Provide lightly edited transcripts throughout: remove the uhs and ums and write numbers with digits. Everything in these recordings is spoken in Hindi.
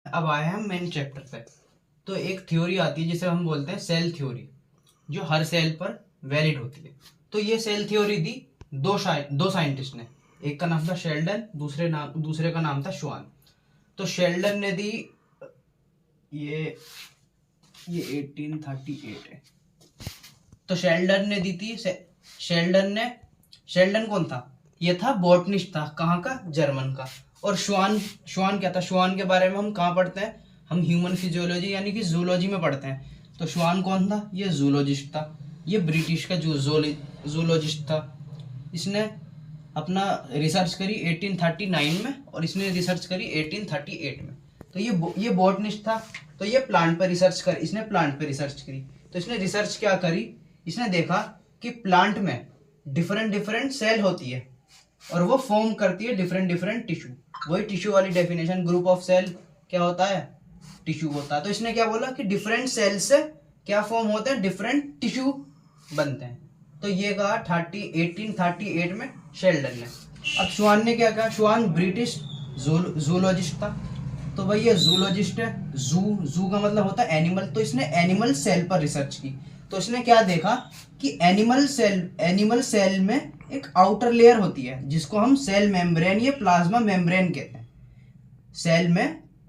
अब आए हैं मेन चैप्टर पे। तो एक थ्योरी आती है जिसे हम बोलते हैं सेल थ्योरी, जो हर सेल पर वैलिड होती है। तो ये सेल थ्योरी दी दो साइंटिस्ट ने, एक का नाम था शेल्डन, दूसरे का नाम था श्वान। तो शेल्डन ने दी ये 1838 है। तो शेल्डन ने दी थी शेल्डन कौन था? ये था बॉटनिस्ट था, कहाँ का? जर्मन का। और श्वान क्या था? श्वान के बारे में हम कहाँ पढ़ते हैं? हम ह्यूमन फिजियोलॉजी यानी कि जूलॉजी में पढ़ते हैं। तो श्वान कौन था? ये जूलॉजिस्ट था, ये ब्रिटिश का जूलॉजिस्ट था। इसने अपना रिसर्च करी 1839 में और इसने रिसर्च करी 1838 में। तो ये बॉटनिस्ट था, तो ये इसने प्लांट पे रिसर्च करी। तो इसने रिसर्च क्या करी? इसने देखा कि प्लांट में डिफरेंट सेल होती है और वो फॉर्म करती है डिफरेंट टिश्यू। वही टिश्यू वाली डेफिनेशन, ग्रुप ऑफ सेल क्या होता है? टिश्यू होता है। तो इसने क्या बोला कि डिफरेंट सेल से क्या फॉर्म होते हैं? डिफरेंट टिश्यू बनते हैं। तो ये कहा 1838 में शेल्डन ने। अब श्वान ने क्या कहा? श्वान ब्रिटिश जूलॉजिस्ट था, तो भाई ये जूलॉजिस्ट है। जू का मतलब होता है एनिमल। तो इसने एनिमल सेल पर रिसर्च की। तो इसने क्या देखा कि एनिमल सेल में एक आउटर लेयर होती है जिसको हम सेल मेम्ब्रेन या प्लाज्मा मेम्ब्रेन कहते हैं।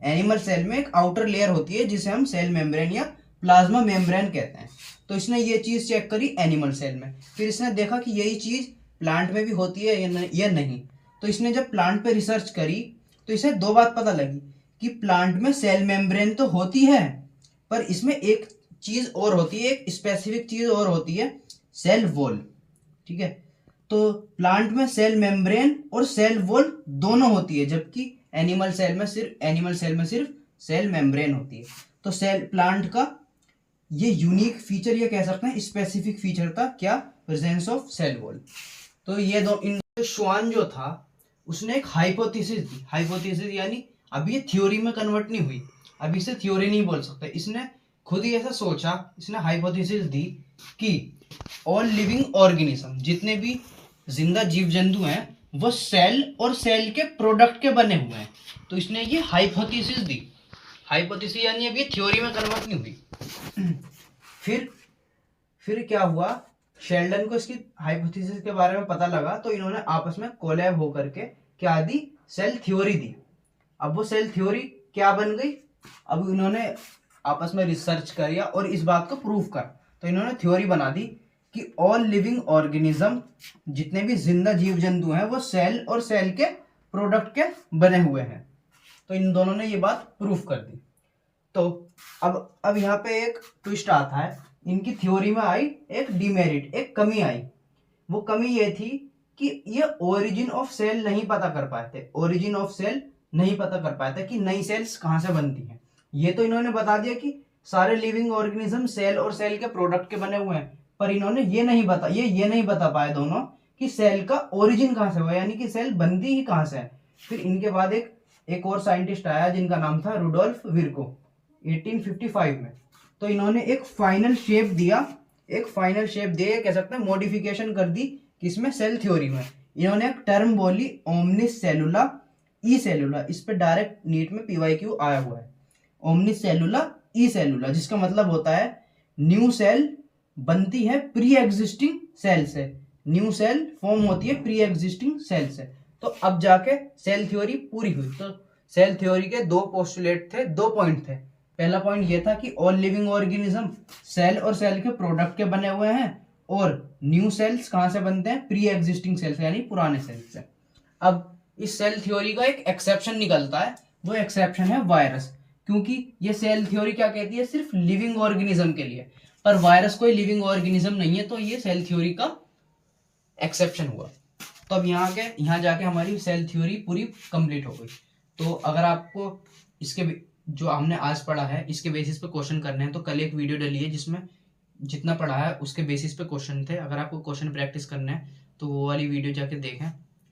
एनिमल सेल में एक आउटर लेयर होती है जिसे हम सेल मेम्ब्रेन या प्लाज्मा मेम्ब्रेन कहते हैं। तो इसने ये चीज चेक करी एनिमल सेल में। फिर इसने देखा कि यही चीज प्लांट में भी होती है या नहीं। तो इसने जब प्लांट पे रिसर्च करी तो इसे दो बात पता लगी कि प्लांट में सेल मेम्ब्रेन तो होती है, पर इसमें एक चीज और होती है, एक स्पेसिफिक चीज और होती है, सेल वॉल। ठीक है, तो प्लांट में सेल मेम्ब्रेन और सेल वॉल दोनों होती है, जबकि एनिमल सेल में सिर्फ सेल मेम्ब्रेन होती है। तो सेल प्लांट का ये यूनिक फीचर, ये कह सकते हैं स्पेसिफिक फीचर था, क्या? Presence of cell wall. तो ये श्वान जो था उसने एक हाइपोथेसिस दी। हाइपोथेसिस यानी अभी ये थ्योरी में कन्वर्ट नहीं हुई, अभी इसे थ्योरी नहीं बोल सकते। इसने खुद ही ऐसा सोचा, इसने हाइपोथेसिस दी कि ऑल लिविंग ऑर्गेनिज्म, जितने भी जिंदा जीव जंतु हैं, वो सेल और सेल के प्रोडक्ट के बने हुए हैं। तो इसने ये हाइपोथेसिस दी। हाइपोथेसिस यानी अभी थ्योरी में कन्वर्ट नहीं हुई। फिर क्या हुआ? शेल्डन को इसकी हाइपोथेसिस के बारे में पता लगा, तो इन्होंने आपस में कोलैब होकर के क्या दी? सेल थ्योरी दी। अब वो सेल थ्योरी क्या बन गई? अब इन्होंने आपस में रिसर्च किया और इस बात को प्रूव कर, तो इन्होंने थ्योरी बना दी कि ऑल लिविंग ऑर्गेनिज्म, जितने भी जिंदा जीव जंतु हैं, वो सेल और सेल के प्रोडक्ट के बने हुए हैं। तो इन दोनों ने ये बात प्रूफ कर दी। तो अब यहाँ पे एक ट्विस्ट आता है। इनकी थ्योरी में आई एक डिमेरिट, एक कमी आई। वो कमी ये थी कि ये ओरिजिन ऑफ सेल नहीं पता कर पाए थे कि नई सेल्स कहाँ से बनती हैं। ये तो इन्होंने बता दिया कि सारे लिविंग ऑर्गेनिज्म सेल और सेल के प्रोडक्ट के बने हुए हैं, पर इन्होंने ये नहीं बता पाए दोनों कि सेल का ओरिजिन कहाँ से हुआ, यानी कि सेल बनती ही कहाँ से है। फिर इनके बाद एक और साइंटिस्ट आया जिनका नाम था रुडोल्फ विर्को 1855 में। तो इन्होंने एक फाइनल शेप दिया, कह सकते हैं मॉडिफिकेशन कर दी किसमें? सेल थ्योरी में। इन्होंने एक टर्म बोली ओमनिस सेलुला ई सेलुला। इस पे डायरेक्ट नीट में PYQ आया हुआ है, ओमनिस सेलुला ई सेलुला, जिसका मतलब होता है न्यू सेल बनती है प्री एग्जिस्टिंग सेल से। न्यू सेल फॉर्म होती है प्री एग्जिस्टिंग सेल से। तो अब जाके सेल थ्योरी पूरी हुई। तो सेल थ्योरी के दो पोस्टुलेट थे, दो पॉइंट थे। पहला पॉइंट ये था कि ऑल लिविंग ऑर्गेनिज्म सेल और सेल के प्रोडक्ट के बने हुए हैं, और न्यू सेल्स कहां से बनते हैं? प्री एग्जिस्टिंग सेल्स यानी पुराने सेल्स से। अब इस सेल थ्योरी का एक एक्सेप्शन निकलता है, वो एक्सेप्शन है वायरस। क्योंकि ये सेल थ्योरी क्या कहती है? सिर्फ लिविंग ऑर्गेनिज्म के लिए, पर वायरस कोई लिविंग ऑर्गेनिज्म नहीं है, तो ये सेल थ्योरी का एक्सेप्शन हुआ। तो अब यहाँ जाके हमारी सेल थ्योरी पूरी कंप्लीट हो गई। तो अगर आपको इसके जो हमने आज पढ़ा है इसके बेसिस पे क्वेश्चन करने हैं, तो कल एक वीडियो डली है जिसमें जितना पढ़ा है उसके बेसिस पे क्वेश्चन थे। अगर आपको क्वेश्चन प्रैक्टिस करना है तो वो वाली वीडियो जाके देखें।